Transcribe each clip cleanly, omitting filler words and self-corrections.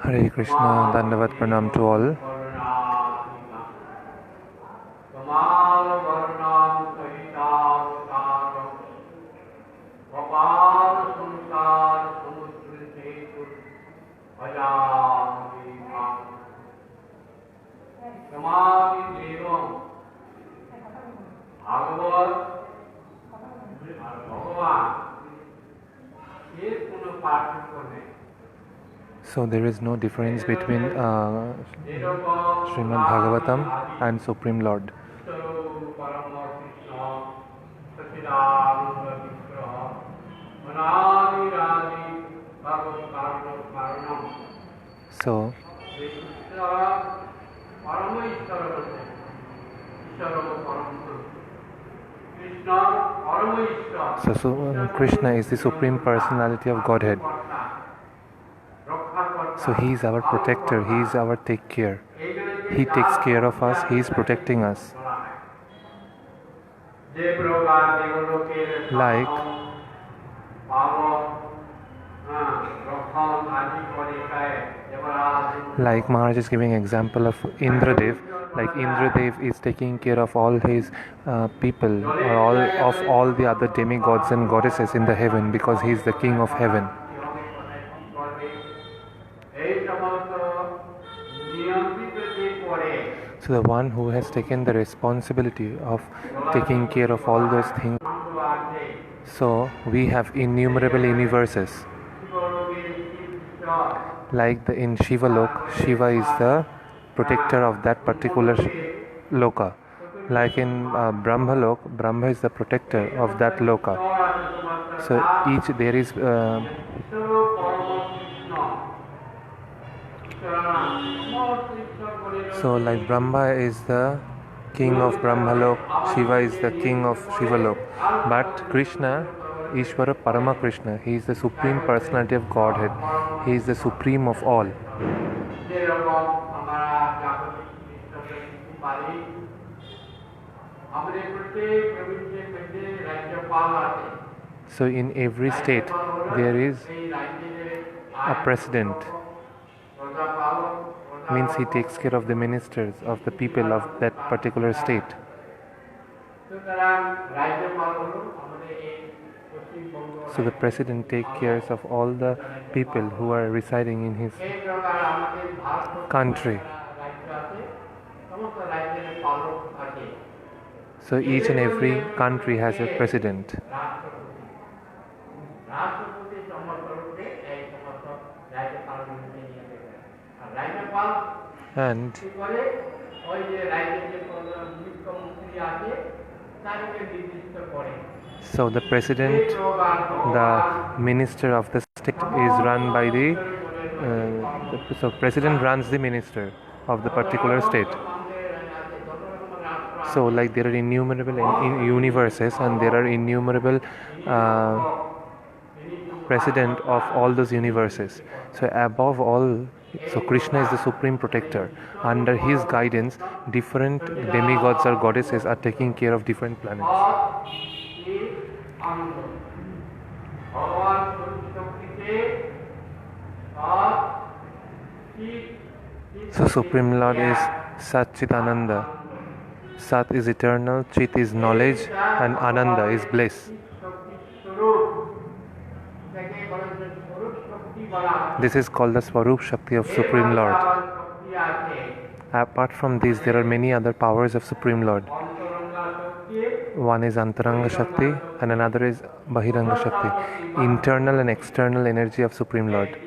Hare Krishna, Dandavat Pranam to all. So there is no difference between Srimad Bhagavatam and Supreme Lord. So Krishna is the Supreme Personality of Godhead. So He is our protector, He is our take care. He takes care of us, He is protecting us. Like Maharaj is giving example of Indradev. Like Indradev is taking care of all his people, or all the other demigods and goddesses in the heaven, because he is the king of heaven. So the one who has taken the responsibility of taking care of all those things. So we have innumerable universes. Like in Shiva Lok, Shiva is the protector of that particular loka. Like in Brahma Lok, Brahma is the protector of that loka. So each there is so like Brahma is the king of Brahma Lok, Shiva is the king of Shiva Lok. But Krishna, Ishvara Parama Krishna, he is the Supreme Personality of Godhead. He is the supreme of all. So in every state there is a president. Means he takes care of the ministers, of the people of that particular state. So the president takes care of all the people who are residing in his country. So each and every country has a president. And so the president, the minister of the state is run by so president runs the minister of the particular state. So like there are innumerable universes, and there are innumerable president of all those universes. So above all, so Krishna is the supreme protector. Under his guidance, different demigods or goddesses are taking care of different planets. So Supreme Lord is Sat Chit Ananda. Sat is eternal, Chit is knowledge, and Ananda is bliss. This is called the Swarup Shakti of Supreme Lord. Apart from these, there are many other powers of Supreme Lord. One is Antaranga Shakti and another is Bahiranga Shakti. Internal and external energy of Supreme Lord.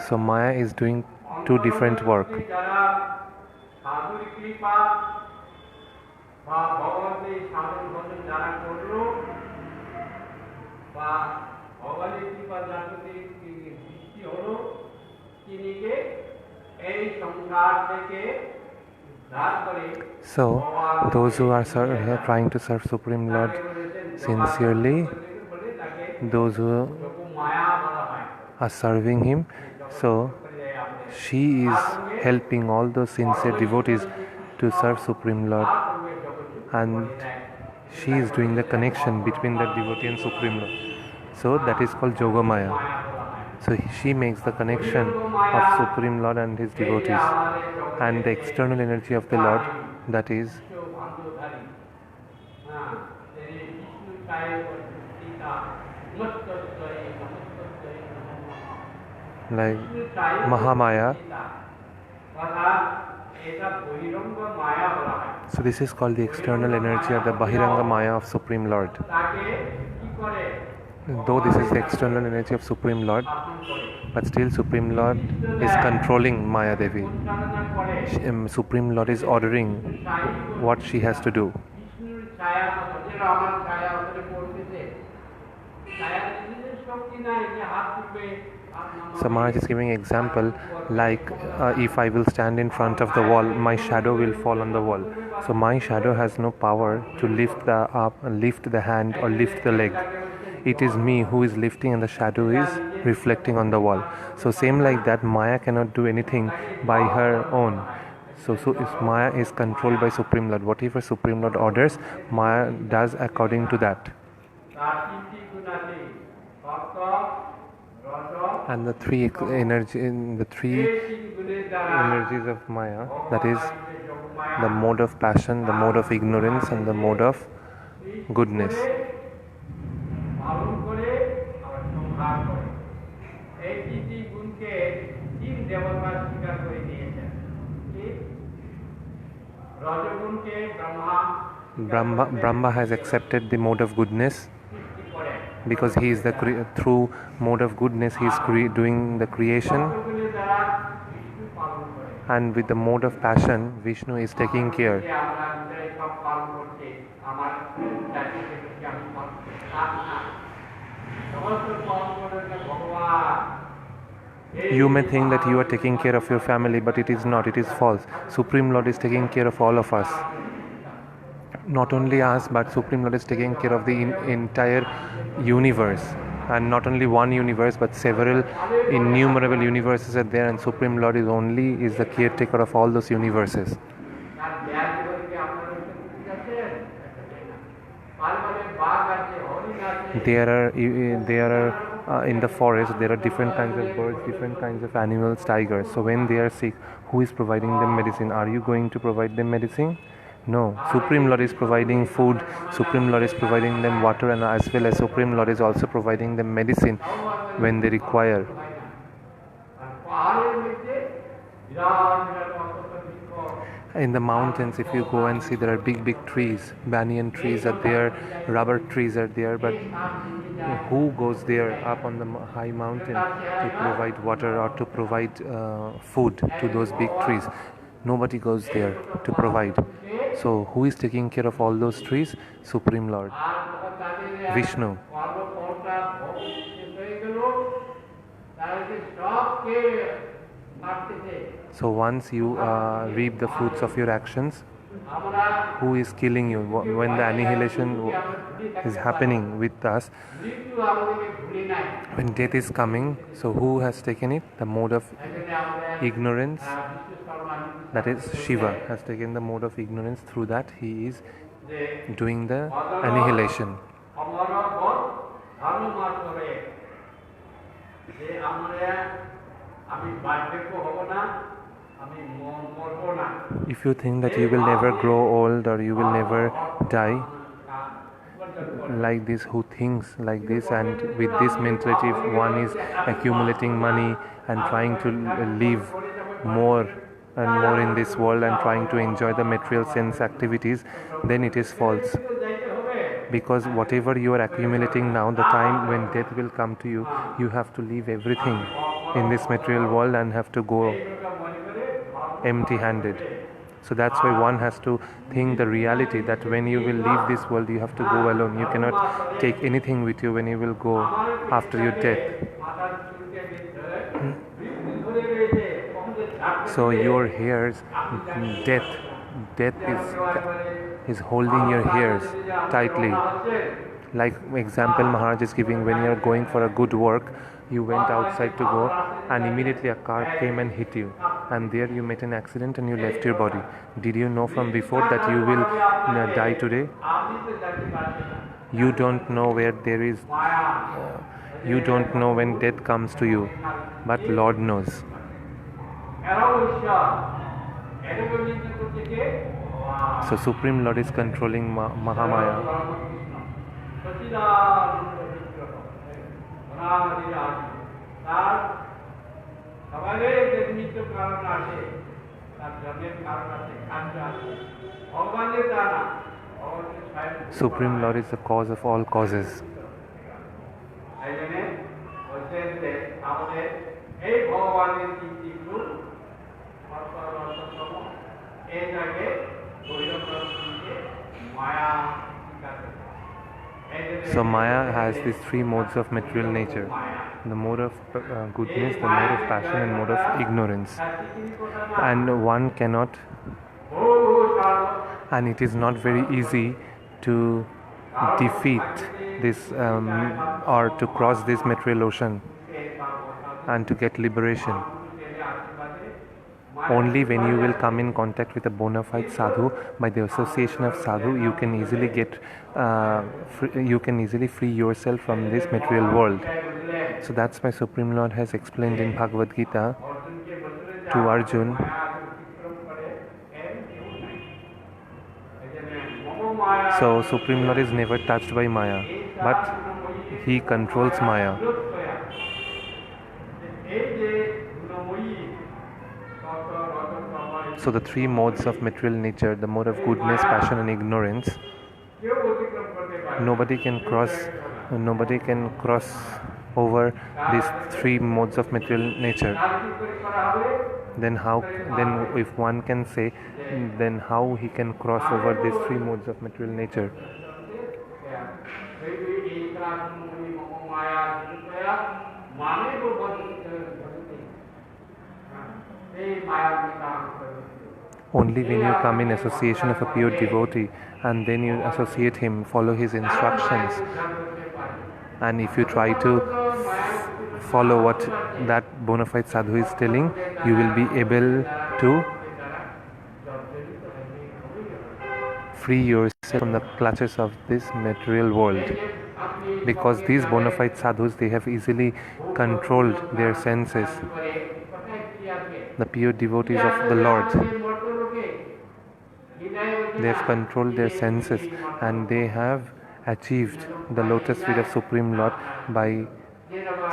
So Maya is doing two different work. So those who are trying to serve Supreme Lord sincerely, those who are serving him. So she is helping all those sincere devotees to serve Supreme Lord, and she is doing the connection between the devotee and Supreme Lord. So that is called Yogamaya. So she makes the connection of Supreme Lord and his devotees, and the external energy of the Lord, that is like Mahamaya. So this is called the external energy or the Bahiranga Maya of Supreme Lord. Though this is the external energy of Supreme Lord, but still Supreme Lord is controlling Maya Devi. Supreme Lord is ordering what she has to do. So Maharaj is giving example like if I will stand in front of the wall, my shadow will fall on the wall. So my shadow has no power to lift the hand or lift the leg. It is me who is lifting and the shadow is reflecting on the wall. So same like that, Maya cannot do anything by her own. So if Maya is controlled by Supreme Lord, whatever Supreme Lord orders, Maya does according to that. And the three energies of Maya, that is the mode of passion, the mode of ignorance, and the mode of goodness. Brahma has accepted the mode of goodness, because he is through mode of goodness he is doing the creation, and with the mode of passion Vishnu is taking care. You may think that you are taking care of your family, but it is not, it is false. Supreme Lord is taking care of all of us. Not only us, but Supreme Lord is taking care of the entire universe, and not only one universe but several innumerable universes are there, and Supreme Lord is the caretaker of all those universes. There are in the forest there are different kinds of birds, different kinds of animals, tigers. So when they are sick, who is providing them medicine? Are you going to provide them medicine? No, Supreme Lord is providing food, Supreme Lord is providing them water, and as well as Supreme Lord is also providing them medicine when they require. In the mountains, if you go and see, there are big trees, banyan trees are there, rubber trees are there, but who goes there up on the high mountain to provide water or to provide food to those big trees? Nobody goes there to provide. So who is taking care of all those trees? Supreme Lord, Vishnu. So once you reap the fruits of your actions, who is killing you? When the annihilation is happening with us, when death is coming, so who has taken it? The mode of ignorance, that is Shiva has taken the mode of ignorance. Through that he is doing the annihilation. If you think that you will never grow old or you will never die, like this, who thinks like this, and with this mentality, if one is accumulating money and trying to live more and more in this world and trying to enjoy the material sense activities, then it is false. Because whatever you are accumulating now, the time when death will come to you, you have to leave everything in this material world and have to go empty-handed. So that's why one has to think the reality that when you will leave this world, you have to go alone. You cannot take anything with you when you will go after your death. So your hairs, death is holding your hairs tightly. Like example Maharaj is giving, when you are going for a good work, you went outside to go and immediately a car came and hit you, and there you met an accident and you left your body. Did you know from before that you will die today? You don't know where there is you don't know when death comes to you, but Lord knows. So Supreme Lord is controlling Mahamaya. Supreme Lord is the cause of all causes. So Maya has these three modes of material nature: the mode of goodness, the mode of passion, and mode of ignorance. And one cannot, and it is not very easy to defeat this or to cross this material ocean and to get liberation. Only when you will come in contact with a bona fide sadhu, by the association of sadhu, you can easily free yourself from this material world. So that's why Supreme Lord has explained in Bhagavad Gita to Arjun. So Supreme Lord is never touched by Maya, but he controls Maya. So the three modes of material nature, the mode of goodness, passion and ignorance, nobody can cross over these three modes of material nature. Then if one can say, then how he can cross over these three modes of material nature? Only when you come in association of a pure devotee and then you associate him, follow his instructions, and if you try to follow what that bona fide sadhu is telling, you will be able to free yourself from the clutches of this material world. Because these bona fide sadhus, they have easily controlled their senses. The pure devotees of the Lord, they have controlled their senses and they have achieved the lotus feet of Supreme Lord by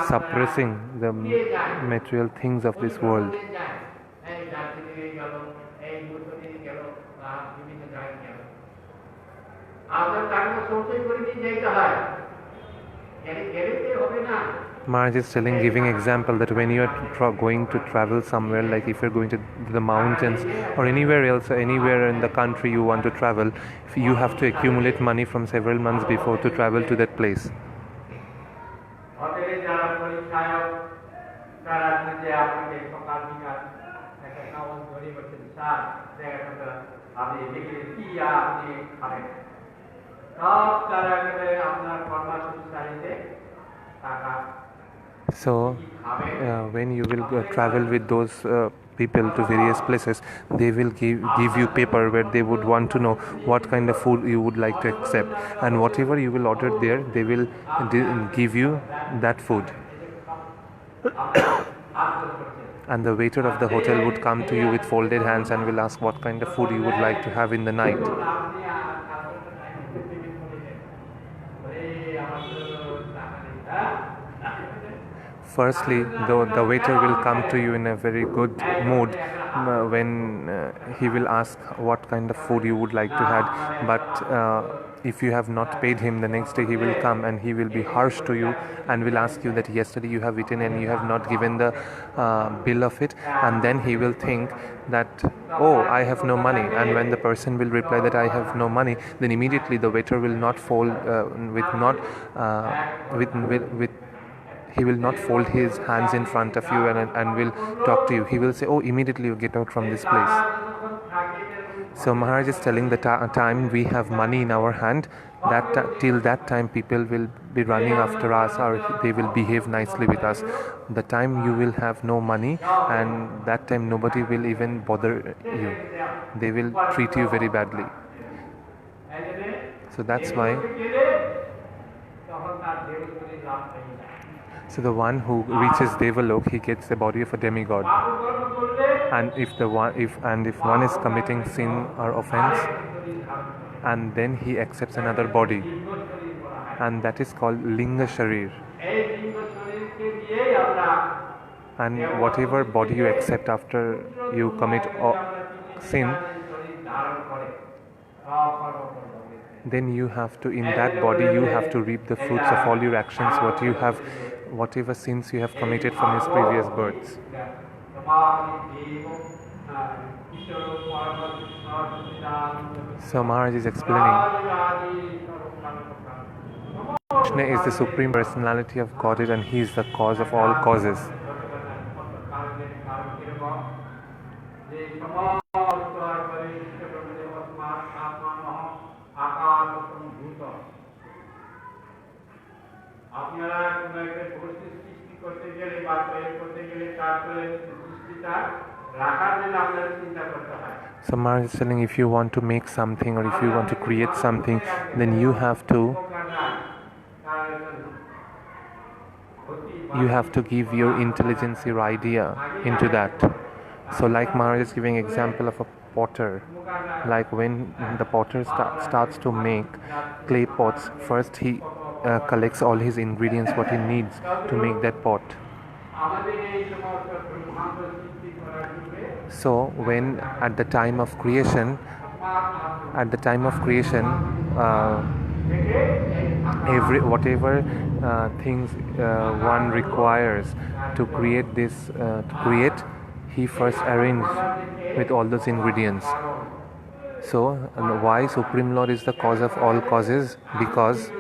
suppressing the material things of this world. Maharaj is giving example that when you are going to travel somewhere, like if you're going to the mountains or anywhere else, anywhere in the country you want to travel, you have to accumulate money from several months before to travel to that place. So when you will travel with those people to various places, they will give you paper where they would want to know what kind of food you would like to accept, and whatever you will order there, they will give you that food. And the waiter of the hotel would come to you with folded hands and will ask what kind of food you would like to have in the night. Firstly, the waiter will come to you in a very good mood when he will ask what kind of food you would like to have. But if you have not paid him, the next day he will come and he will be harsh to you and will ask you that yesterday you have eaten and you have not given the bill of it, and then he will think that, oh, I have no money. And when the person will reply that I have no money, then immediately the waiter will not fold he will not fold his hands in front of you and will talk to you. He will say, oh, immediately you get out from this place. So Maharaj is telling the time we have money in our hand, till that time people will be running after us, or they will behave nicely with us. The time you will have no money, and that time nobody will even bother you. They will treat you very badly. So that's why. So the one who reaches Devalok, he gets the body of a demigod. And if one is committing sin or offense, and then he accepts another body, and that is called Linga Sharir. And whatever body you accept after you commit sin, then you have to, in that body, you have to reap the fruits of all your actions, whatever sins you have committed from his previous births. So Maharaj is explaining, Krishna is the Supreme Personality of Godhead, and he is the cause of all causes. So Maharaj is telling, if you want to make something or if you want to create something, then you have to give your intelligence, your idea into that. So like Maharaj is giving example of a potter. Like when the potter starts to make clay pots, first he collects all his ingredients, what he needs to make that pot. So when at the time of creation, whatever things one requires to create, he first arranged with all those ingredients. So why Supreme Lord is the cause of all causes? Because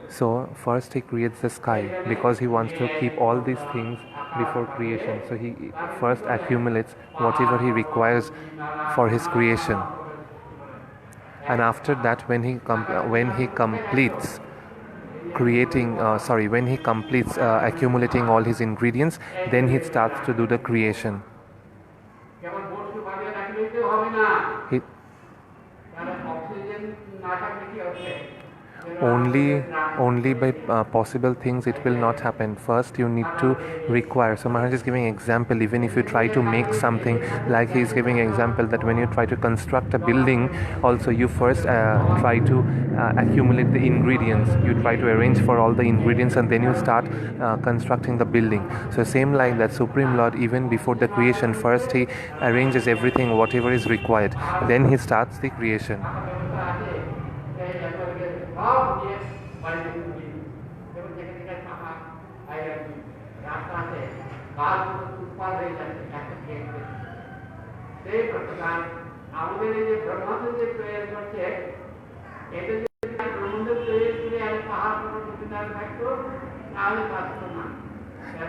so first he creates the sky, because he wants to keep all these things before creation. So he first accumulates whatever he requires for his creation, and after that, when he completes accumulating all his ingredients, then he starts to do the creation. Only by possible things it will not happen. First you need to require. So Maharaj is giving example, even if you try to make something, like he is giving example that when you try to construct a building, also you first try to accumulate the ingredients. You try to arrange for all the ingredients, and then you start constructing the building. So same like that, Supreme Lord, even before the creation, first he arranges everything, whatever is required, then he starts the creation.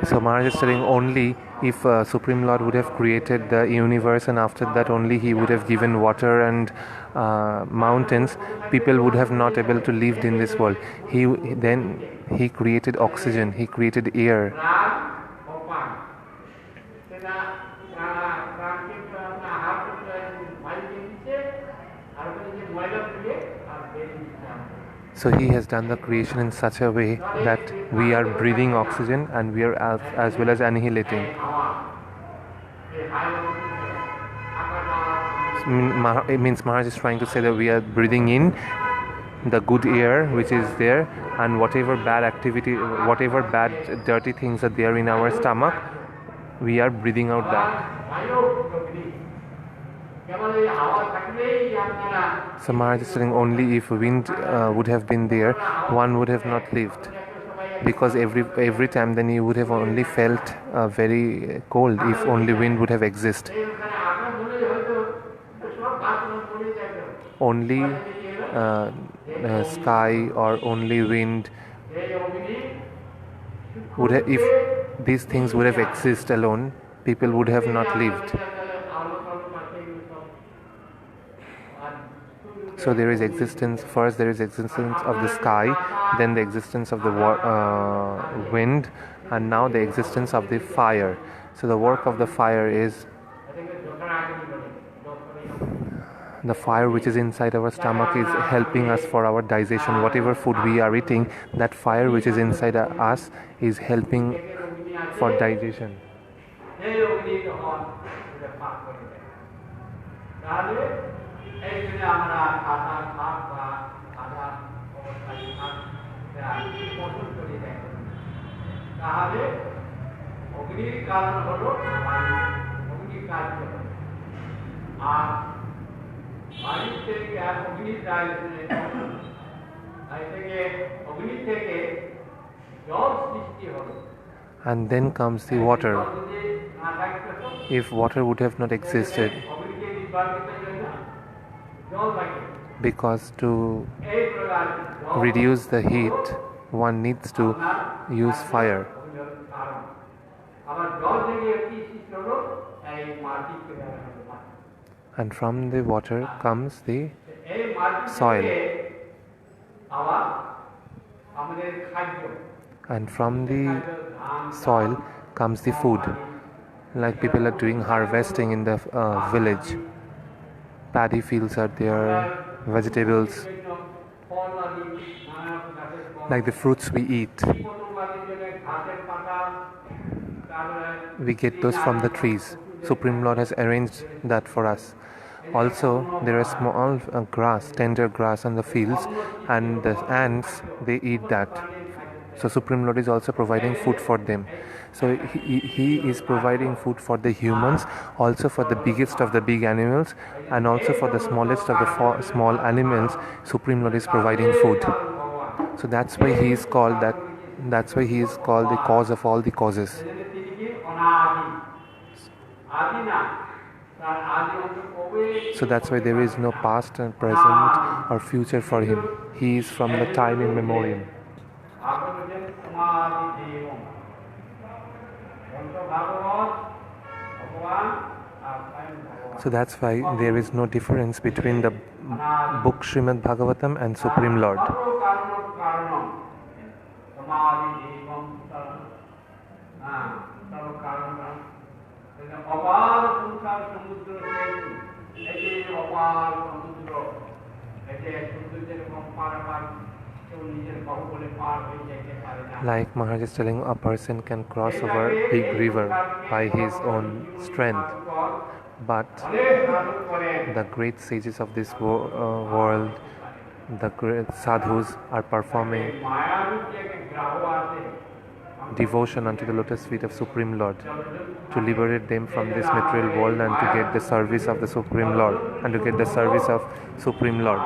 So Maharaj is saying, only if Supreme Lord would have created the universe, and after that only he would have given water and mountains, people would have not able to live in this world. He created oxygen, he created air. So he has done the creation in such a way that we are breathing oxygen and we are as well as annihilating. It means Maharaj is trying to say that we are breathing in the good air which is there, and whatever bad activity, whatever bad dirty things are there in our stomach, we are breathing out that. So Maharaj is saying, only if wind would have been there, one would have not lived, because every time then he would have only felt very cold if only wind would have existed. Only sky or only wind would have, if these things would have existed alone, people would have not lived. So there is existence, first there is existence of the sky, then the existence of the wind, and now the existence of the fire. So the work of the fire is the fire which is inside our stomach is helping us for our digestion. Whatever food we are eating, that fire which is inside us is helping for digestion. And then comes the water. If water would have not existed, because to reduce the heat, one needs to use fire. And from the water comes the soil. And from the soil comes the food. Like people are doing harvesting in the village. Paddy fields are there, vegetables, like the fruits we eat. We get those from the trees. Supreme Lord has arranged that for us. Also, there are small grass, tender grass on the fields, and the ants, they eat that. So Supreme Lord is also providing food for them. So he is providing food for the humans, also for the biggest of the big animals, and also for the smallest of the small animals. Supreme Lord is providing food. So that's why he is called that. That's why he is called the cause of all the causes. So that's why there is no past and present or future for him. He is from the time immemorial. So that's why there is no difference between the book Srimad Bhagavatam and Supreme Lord. Like Maharaj is telling, a person can cross over a big river by his own strength, but the great sages of this world, the great sadhus, are performing devotion unto the lotus feet of Supreme Lord to liberate them from this material world and to get the service of the Supreme Lord and to get the service of Supreme Lord.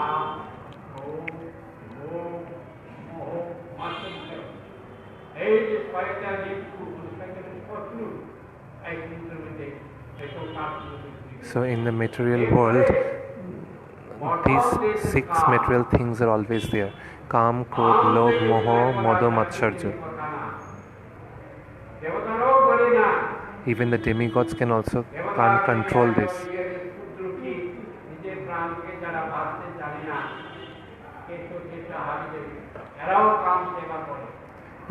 So in the material world, these 6 material things are always there. Kam, Krodh, Lobh, Moho, Modo, Matsarja. Even the demigods can't control this.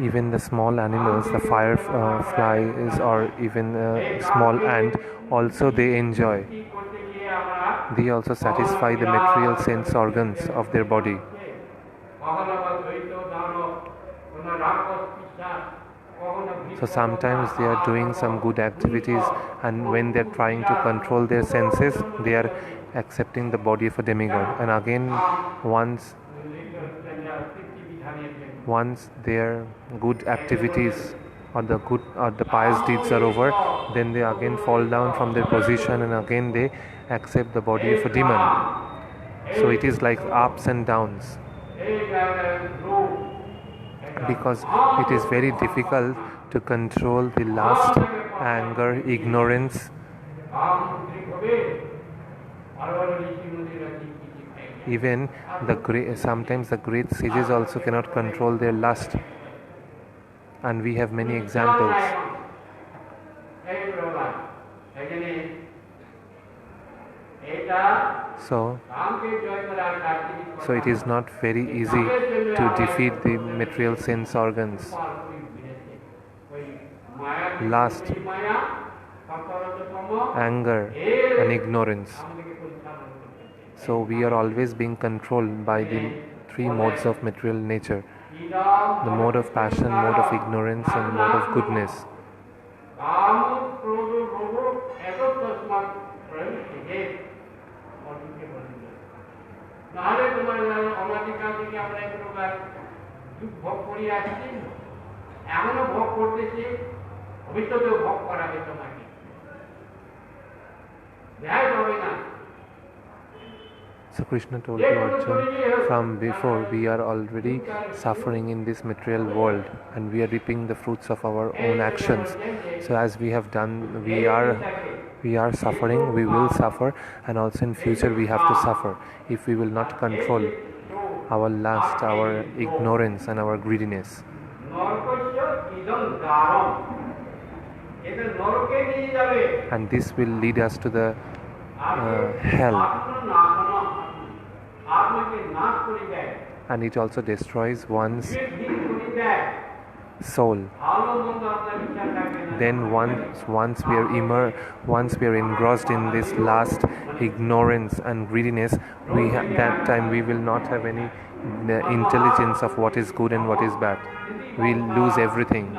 Even the small animals, the fireflies or even a small ant, also they enjoy. They also satisfy the material sense organs of their body. So sometimes they are doing some good activities, and when they are trying to control their senses, they are accepting the body of a demigod. And again, once their good activities or the pious deeds are over, then they again fall down from their position and again they accept the body of a demon. So it is like ups and downs, because it is very difficult to control the lust, anger, ignorance. Even sometimes the great sages also cannot control their lust, and we have many examples. So it is not very easy to defeat the material sense organs. Last, anger and ignorance. So we are always being controlled by the three modes of material nature: the mode of passion, mode of ignorance, and mode of goodness. So Krishna told to Arjuna, from before we are already suffering in this material world, and we are reaping the fruits of our own actions. So as we have done, we are suffering, we will suffer, and also in future we have to suffer if we will not control our lust, our ignorance, and our greediness. And this will lead us to the hell, and it also destroys one's soul. Then once we are engrossed in this lust, ignorance, and greediness, that time we will not have any intelligence of what is good and what is bad. We'll lose everything.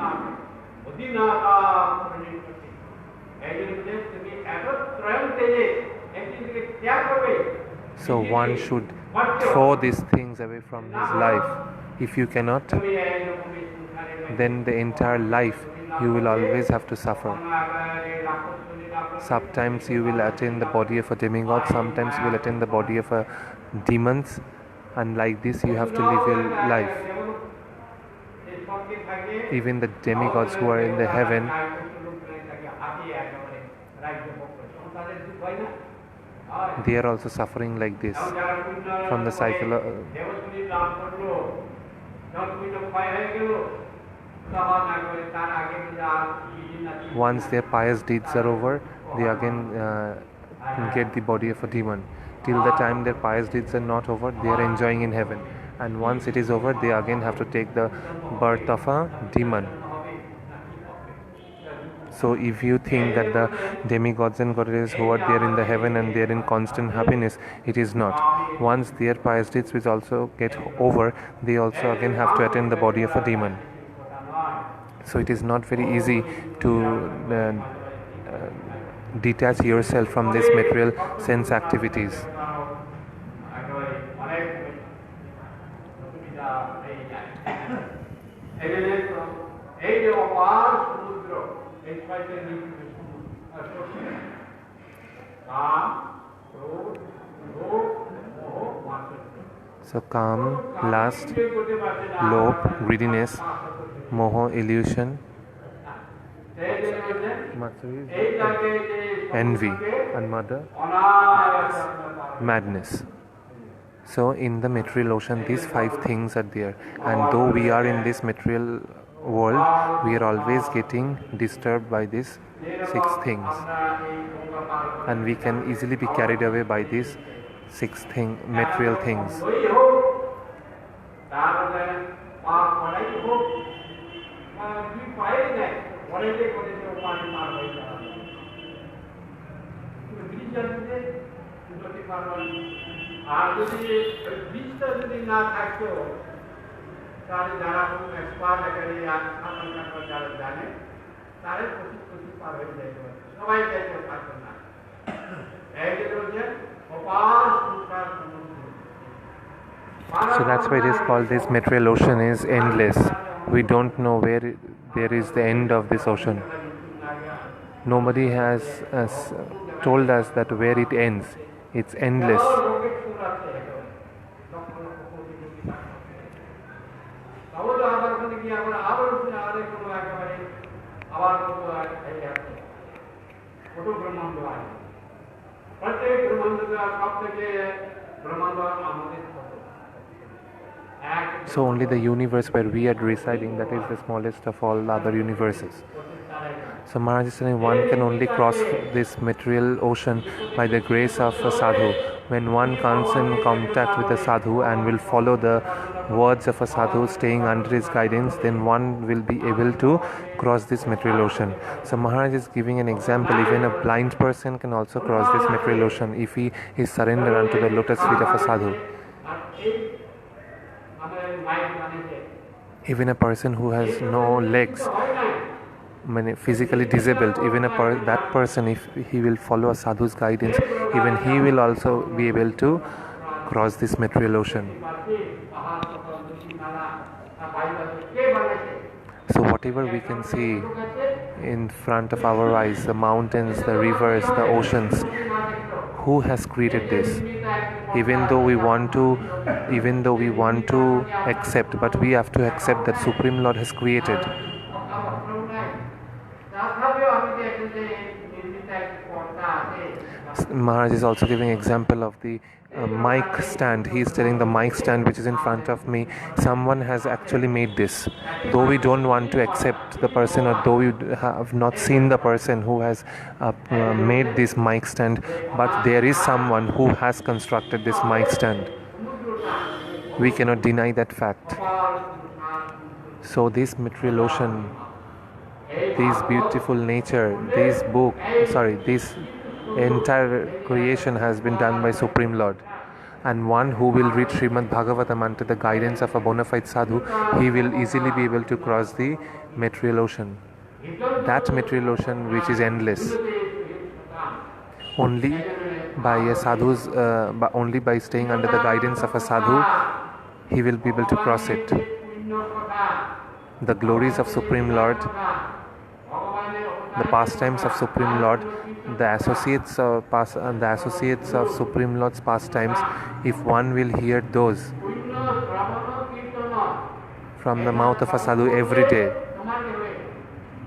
So one should throw these things away from his life. If you cannot, then the entire life you will always have to suffer. Sometimes you will attain the body of a demigod, sometimes you will attain the body of a demons, and like this you have to live your life. Even the demigods who are in the heaven, they are also suffering like this from the cycle. Once their pious deeds are over, they again get the body of a demon. Till the time their pious deeds are not over, they are enjoying in heaven. And once it is over, they again have to take the birth of a demon. So if you think that the demigods and goddesses who are there in the heaven and they are in constant happiness, it is not. Once their pious deeds which also get over, they also again have to attain the body of a demon. So it is not very easy to detach yourself from these material sense activities. So calm, lust, lobe, greediness, moho, illusion, envy, and mother, madness. So in the material ocean, these 5 things are there, and though we are in this material world, we are always getting disturbed by these 6 things, and we can easily be carried away by these 6 material things. So that's why it is called, this material ocean is endless. We don't know where there is the end of this ocean. Nobody has told us that where it ends. It's endless. So only the universe where we are residing, that is the smallest of all other universes. So Maharaj is saying one can only cross this material ocean by the grace of a sadhu. When one comes in contact with a sadhu and will follow the words of a sadhu, staying under his guidance, then one will be able to cross this material ocean. So Maharaj is giving an example. Even a blind person can also cross this material ocean if he is surrendered unto the lotus feet of a sadhu. Even a person who has no legs, physically disabled, even that person, if he will follow a sadhu's guidance, even he will also be able to cross this material ocean. So whatever we can see in front of our eyes, the mountains, the rivers, the oceans, who has created this? Even though we want to accept, but we have to accept that Supreme Lord has created. Maharaj is also giving example of the mic stand. He is telling the mic stand which is in front of me, someone has actually made this. Though we don't want to accept the person, or though we have not seen the person who has made this mic stand, but there is someone who has constructed this mic stand. We cannot deny that fact. So this material ocean, this beautiful nature, this entire creation has been done by Supreme Lord. And one who will read Srimad Bhagavatam under the guidance of a bona fide sadhu, he will easily be able to cross the material ocean. That material ocean which is endless. Only by staying under the guidance of a sadhu, he will be able to cross it. The glories of Supreme Lord, the pastimes of Supreme Lord, the associates of Supreme Lord's pastimes, if one will hear those from the mouth of a sadhu every day,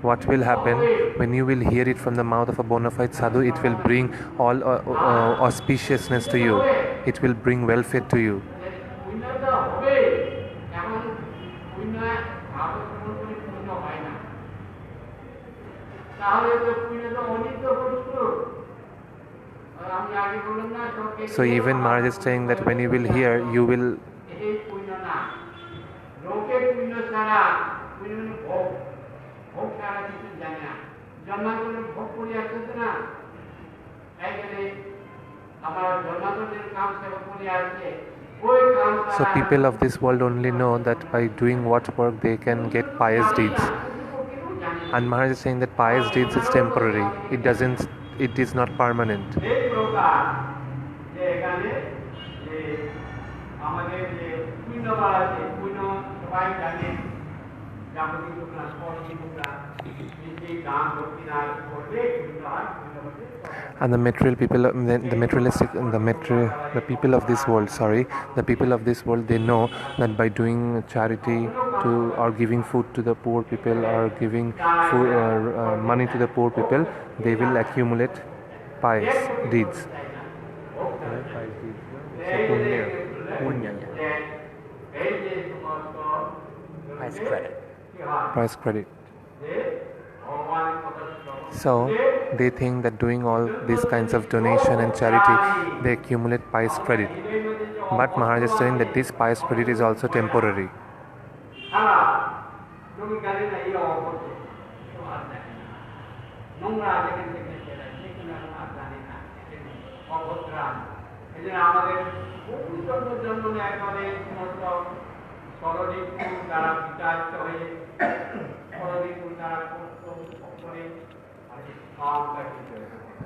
what will happen? When you will hear it from the mouth of a bona fide sadhu, it will bring all auspiciousness to you. It will bring welfare to you. So even Maharaj is saying that when you will hear, you will So people of this world only know that by doing what work they can get pious deeds. And Maharaj is saying that pious deeds is temporary. It is not permanent. And the material people, the people of this world, they know that by doing charity or giving food to the poor people, or giving money to the poor people, they will accumulate pious deeds. Pious credit. So they think that doing all these kinds of donation and charity, they accumulate pious credit. But Maharaj is saying that this pious credit is also temporary.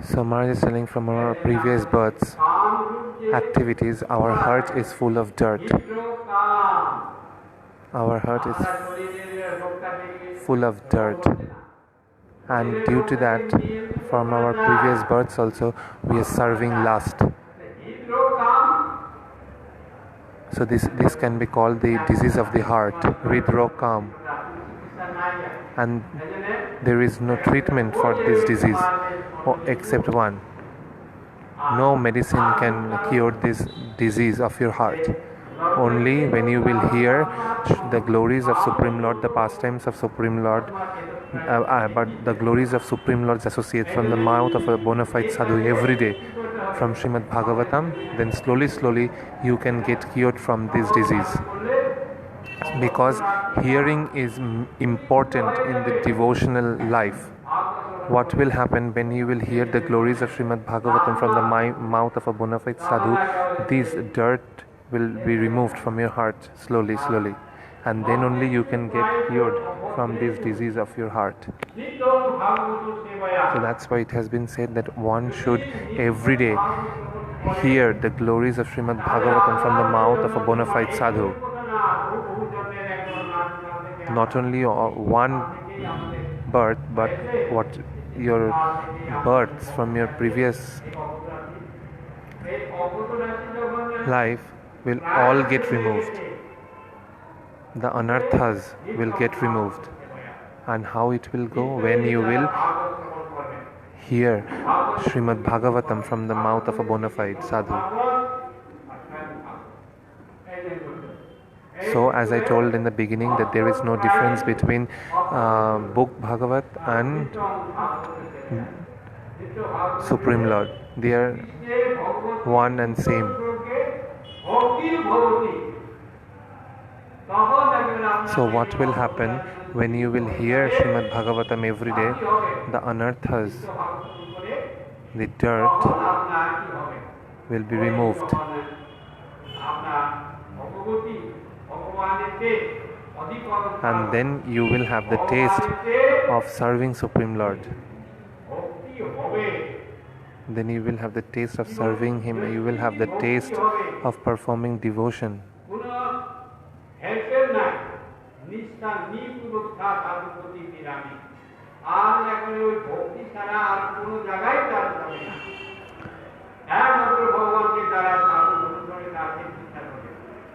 So Maharaj is telling, from our previous births, activities, our heart is full of dirt. Our heart is full of dirt. And due to that, from our previous births also, we are serving lust. So this can be called the disease of the heart, Hridrokam. And there is no treatment for this disease except one. No medicine can cure this disease of your heart. Only when you will hear the glories of Supreme Lord, the pastimes of Supreme Lord, but the glories of Supreme Lord's associates from the mouth of a bona fide sadhu every day, from Srimad Bhagavatam, then slowly you can get cured from this disease. Because hearing is important in the devotional life. What will happen when you will hear the glories of Srimad Bhagavatam from the mouth of a bona fide sadhu? This dirt will be removed from your heart slowly, and then only you can get cured from this disease of your heart. So that's why it has been said that one should every day hear the glories of Srimad Bhagavatam from the mouth of a bona fide sadhu. Not only one birth, but what your births from your previous life will all get removed. The anarthas will get removed. And how it will go? When you will hear Srimad Bhagavatam from the mouth of a bona fide sadhu. So, as I told in the beginning, that there is no difference between book Bhagavat and Supreme Lord. They are one and same. So what will happen when you will hear Srimad Bhagavatam every day? The anarthas, the dirt will be removed. And then you will have the taste of serving Supreme Lord. Then you will have the taste of serving Him. You will have the taste of performing devotion.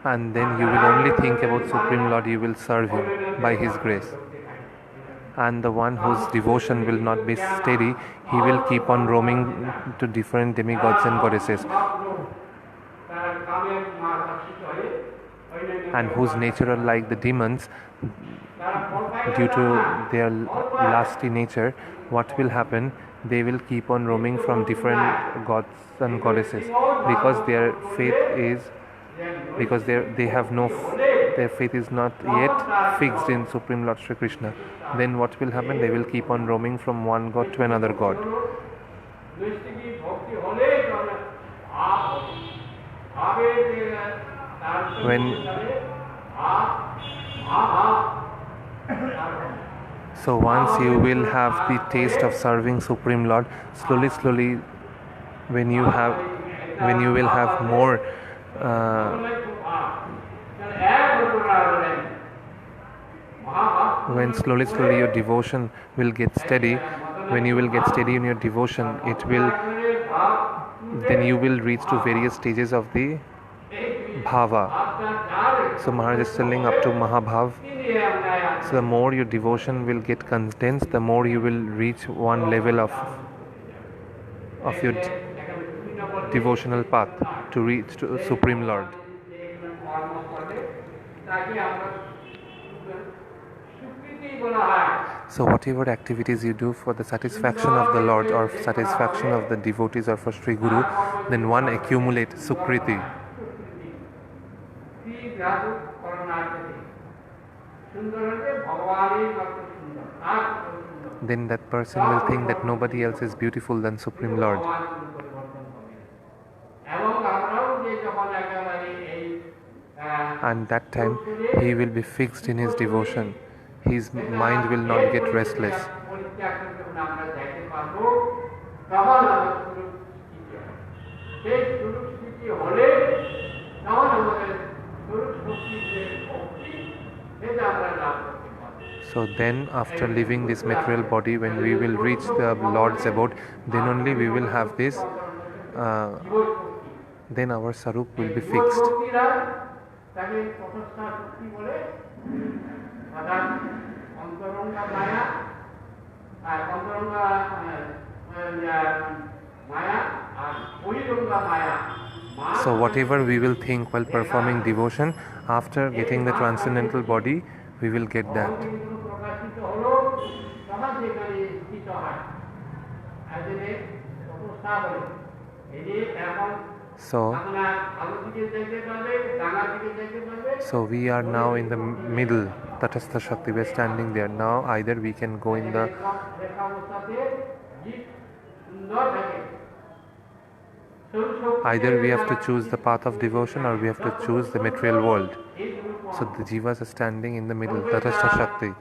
And then you will only think about Supreme Lord, you will serve Him by His grace. And the one whose devotion will not be steady, he will keep on roaming to different demigods and goddesses, and whose nature are like the demons, due to their lusty nature. What will happen? They will keep on roaming from different gods and goddesses, because their faith is, because they have no, their faith is not yet fixed in Supreme Lord Shri Krishna. Then what will happen? They will keep on roaming from one god to another god. So once you will have the taste of serving Supreme Lord, slowly, when you will have more when slowly your devotion will get steady. When you will get steady in your devotion, then you will reach to various stages of the bhava. So Maharaj is telling up to Mahabhav. So the more your devotion will get condensed, the more you will reach one level of your devotional path to reach to Supreme Lord. So whatever activities you do for the satisfaction of the Lord or satisfaction of the devotees or for Sri Guru, then one accumulates Sukriti. Then that person will think that nobody else is beautiful than Supreme Lord. And that time he will be fixed in his devotion. His mind will not get restless. So then, after leaving this material body, when we will reach the Lord's abode, then only we will have this, then our sarup will be fixed. So whatever we will think while performing devotion, after getting the transcendental body, we will get that. So we are now in the middle, Tatastha Shakti, we are standing there. Now either we can go in the either we have to choose the path of devotion or we have to choose the material world. So the jivas are standing in the middle, Tatastha Shakti.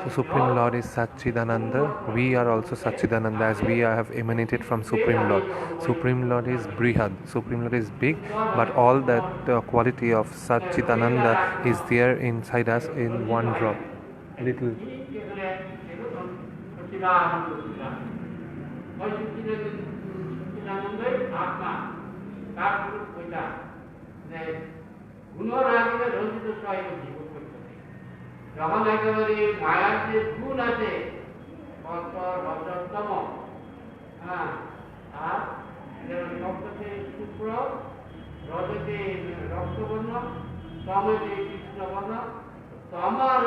So Supreme Lord is Satchidananda. We are also Satchidananda as we have emanated from Supreme Lord. Supreme Lord is Brihad. Supreme Lord is big, but all that quality of Satchidananda is there inside us in one drop. Little. যখন একেবারে মায়ার যে গুণ আছে রজতম, হ্যাঁ, আর রক্ততে শুক্র, রজতে রক্তবর্ণ, তমতে কৃষ্ণবর্ণ, তমার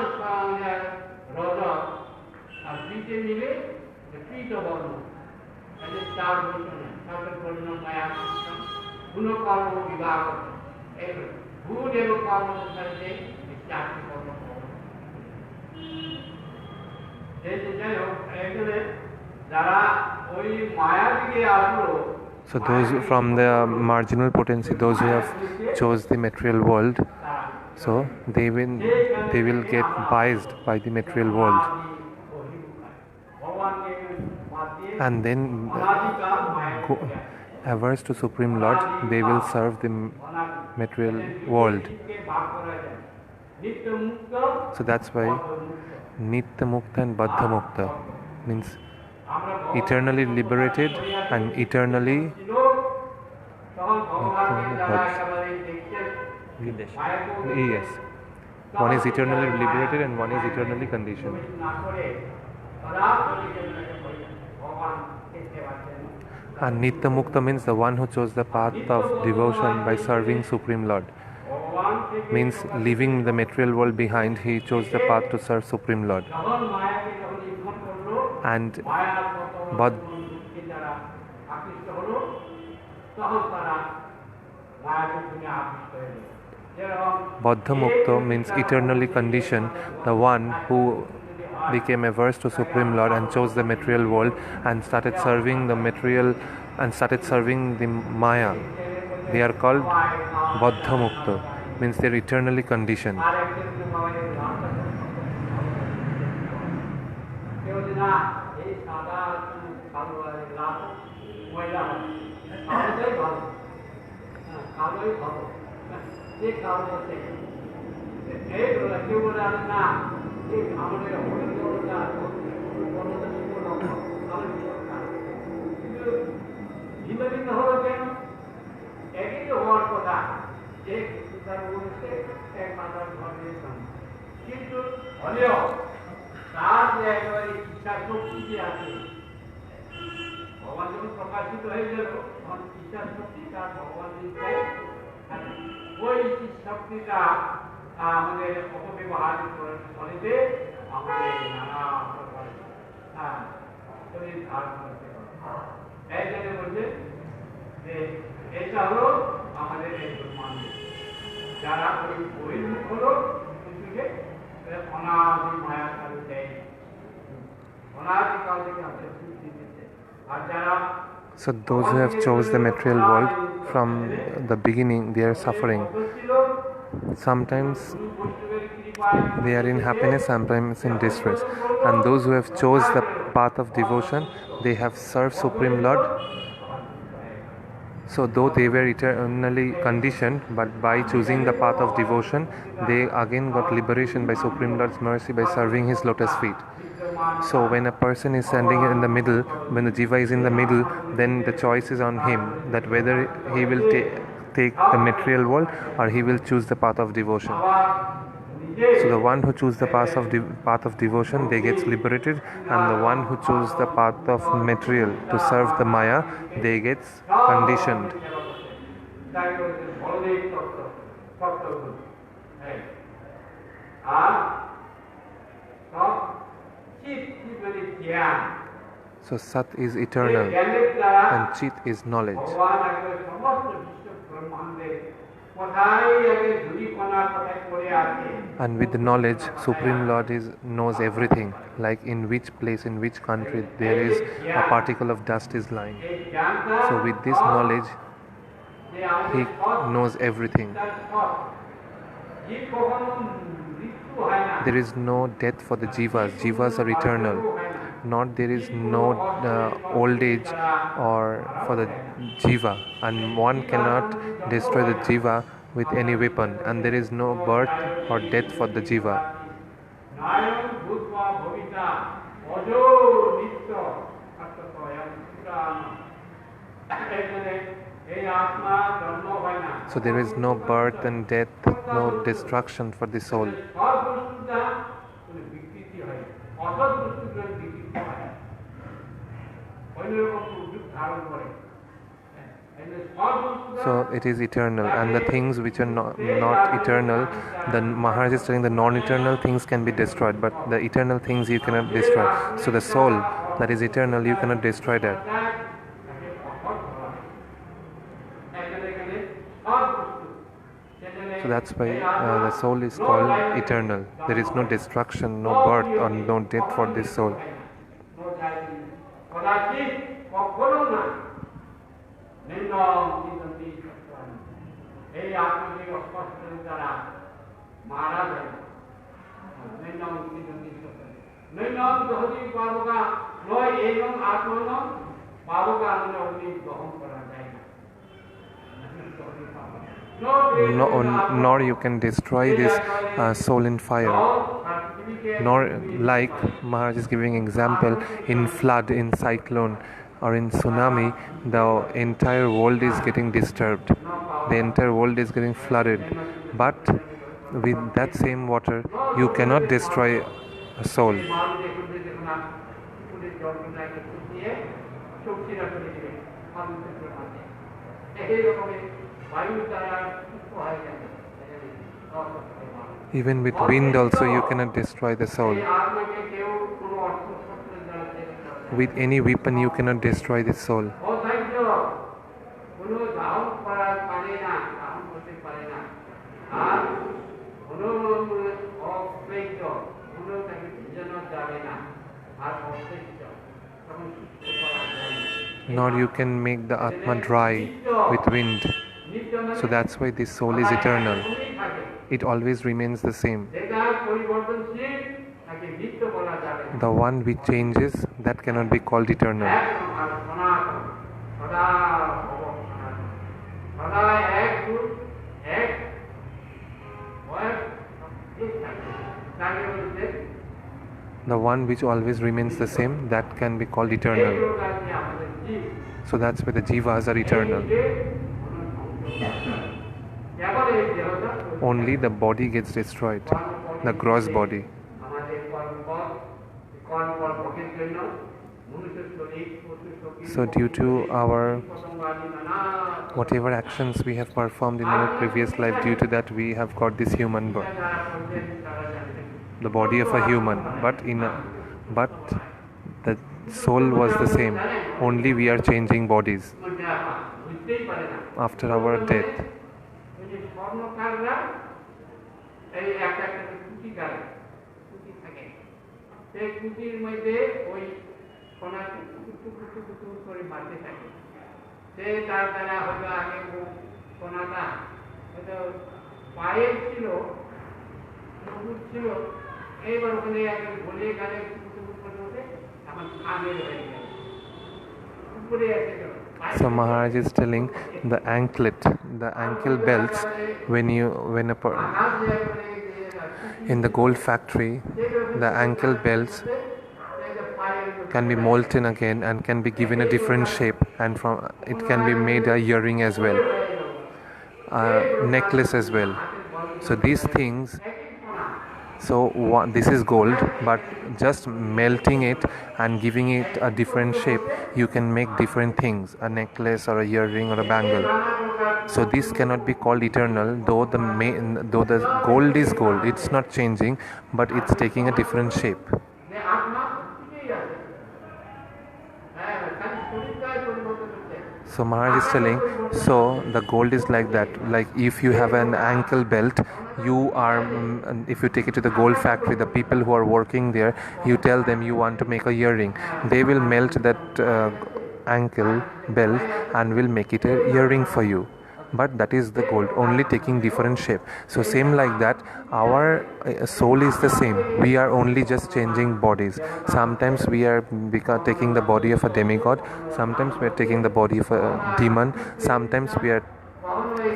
রজ আর দ্বিতে মিলে কৃতবর্ণ, চার বর্ণ, সাতের বর্ণ মায়া গুণকর্ম বিভাগ, গুণ এবং কর্ম সাথে চারটি কর্ম। So those from the marginal potency, those who have chose the material world, so they will get biased by the material world, and then averse to Supreme Lord, they will serve the material world. So that's why Nitya Mukta and Baddha Mukta means eternally liberated and eternally yes. One is eternally liberated and one is eternally conditioned. And Nitya Mukta means the one who chose the path of devotion by serving Supreme Lord. Means leaving the material world behind, he chose the path to serve Supreme Lord. And Baddha Mukta means eternally conditioned, the one who became averse to Supreme Lord and chose the material world and started serving the material and started serving the Maya. They are called Baddha Mukta, means they are eternally conditioned. কিন্তু হলেও তার যে একেবারে ইচ্ছা শক্তি যে আছে, ভগবান যখন প্রকাশিত হয়ে গেল তখন ইচ্ছা শক্তি তার ভগবানের ইচ্ছায় ওই শক্তিটা আমাদের অপব্যবহার ফলেতে আমাদের নানা প্রকার শরীর ধারণ করতে হবে। এই জন্য বলছে যে এটা হলো আমাদের মানুষ যারা ওই বহির্মুখ হলো পৃথিবীকে অনাদি মায়া কাল দেয়, অনাদি কাল থেকে আমাদের সৃষ্টি দিচ্ছে। আর যারা So those who have chose the material world from the beginning, they are suffering. Sometimes they are in happiness, sometimes in distress. And those who have chose the path of devotion, they have served Supreme Lord. So though they were eternally conditioned, but by choosing the path of devotion, they again got liberation by Supreme Lord's mercy by serving his lotus feet. So when a person is standing in the middle, when the jiva is in the middle, then the choice is on him that whether he will take the material world or he will choose the path of devotion. So the one who chooses the path of devotion, they gets liberated, and the one who chooses the path of material to serve the Maya, they gets conditioned. So Sat is eternal and Chit is knowledge. And with the knowledge, Supreme Lord knows everything, like in which place, in which country there is a particle of dust is lying. So with this knowledge, he knows everything. There is no death for the jivas. Jivas are eternal. Not there is no old age or for the jiva, and one cannot destroy the jiva with any weapon, and there is no birth or death for the jiva. So there is no birth and death, no destruction for the soul. So it is eternal, and the things which are not eternal, the Maharaj is telling the non-eternal things can be destroyed, but the eternal things you cannot destroy. So the soul that is eternal, you cannot destroy that. So that's why the soul is called eternal. There is no destruction, no birth or no death for this soul. Nor you can destroy this soul in fire. Nor, like Maharaj is giving example, in flood, in cyclone or in tsunami, the entire world is getting disturbed. The entire world is getting flooded. But with that same water, you cannot destroy a soul. Even with wind also you cannot destroy the soul. With any weapon you cannot destroy the soul. Nor you can make the Atma dry with wind. So that's why this soul is eternal. It always remains the same. The one which changes, that cannot be called eternal. The one which always remains the same, that can be called eternal. So that's why the jivas are eternal. Only the body gets destroyed, the gross body. So due to our whatever actions we have performed in our previous life, due to that we have got this human body, the body of a human, but the soul was the same. Only we are changing bodies after our death. So Maharaj is telling the anklet, the ankle belts, in the gold factory, the ankle belts can be molten again and can be given a different shape, and from it can be made a earring as well, a necklace as well. So these things So this is gold, but just melting it and giving it a different shape, you can make different things, a necklace or a earring or a bangle. So this cannot be called eternal, though the gold is gold, it's not changing, but it's taking a different shape. So Maharaj is telling, so the gold is like that. Like if you have an ankle belt, you are, if you take it to the gold factory, the people who are working there, you tell them you want to make a earring, they will melt that ankle belt and will make it a earring for you. But that is the gold, only taking different shape. So same like that, our soul is the same, we are only just changing bodies. Sometimes we are taking the body of a demigod, sometimes we are taking the body of a demon, sometimes we are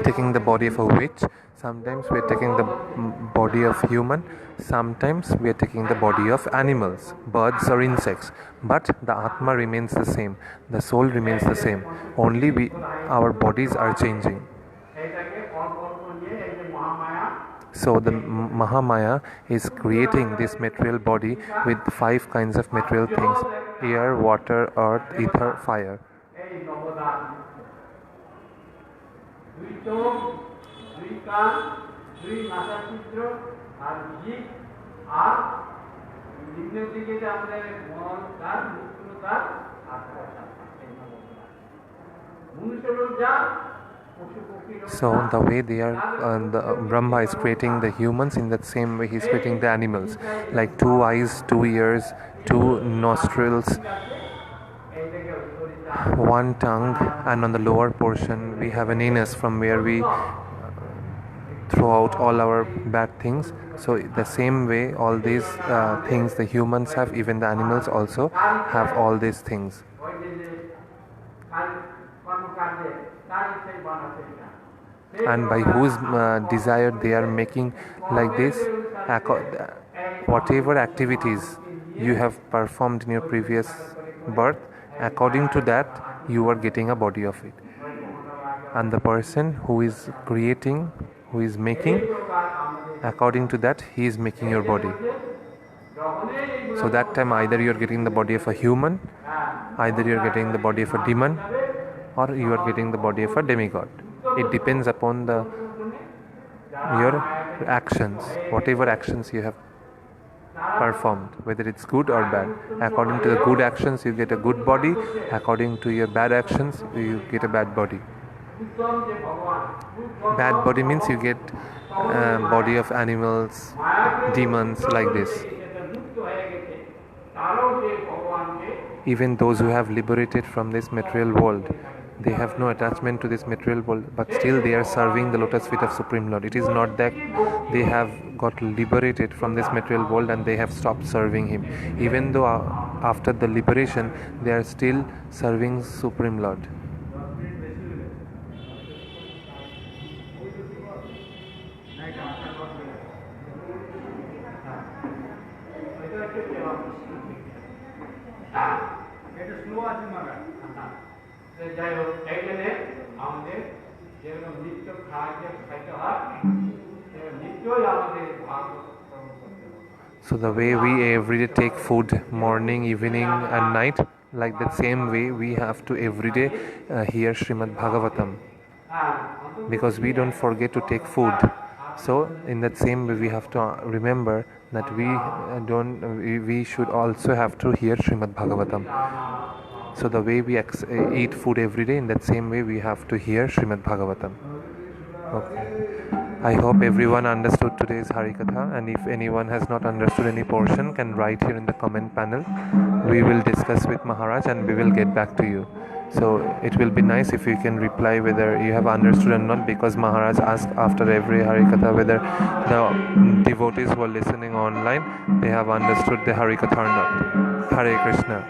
taking the body of a witch, sometimes we are taking the body of human, sometimes we are taking the body of animals, birds or insects, but the Atma remains the same, the soul remains the same, only our bodies are changing. So the Mahamaya is creating this material body with 5 kinds of material things: air, water, earth, ether, fire. So the way they are, the Brahma is creating the humans, in that same way he is creating the animals, like 2 eyes, 2 ears, 2 nostrils, 1 tongue, and on the lower portion we have an anus from where we throw out all our bad things. So the same way all these things the humans have, even the animals also have all these things. And by whose desire they are making like this, whatever activities you have performed in your previous birth, according to that you are getting a body of it. And the person who is creating, who is making, according to that he is making your body. So that time either you are getting the body of a human, either you are getting the body of a demon, or you are getting the body of a demigod. It depends upon your actions, whatever actions you have performed, whether it's good or bad. According to the good actions you get a good body, according to your bad actions you get a bad body. Bad body means you get body of animals, demons, like this. Even those who have liberated from this material world, they have no attachment to this material world, but still they are serving the lotus feet of Supreme Lord. It is not that they have got liberated from this material world and they have stopped serving him. Even though after the liberation they are still serving Supreme Lord. So the way we every day take food morning, evening and night, like that same way we have to every day hear Srimad Bhagavatam, because we don't forget to take food. So in that same way we have to remember that we should also have to hear Srimad Bhagavatam. So the way we eat food every day, in that same way we have to hear Srimad Bhagavatam. Okay. I hope everyone understood today's Harikatha, and if anyone has not understood any portion can write here in the comment panel. We will discuss with Maharaj and we will get back to you. So it will be nice if you can reply whether you have understood or not, because Maharaj asks after every Harikatha whether the devotees who are listening online, they have understood the Harikatha or not. Hare Krishna.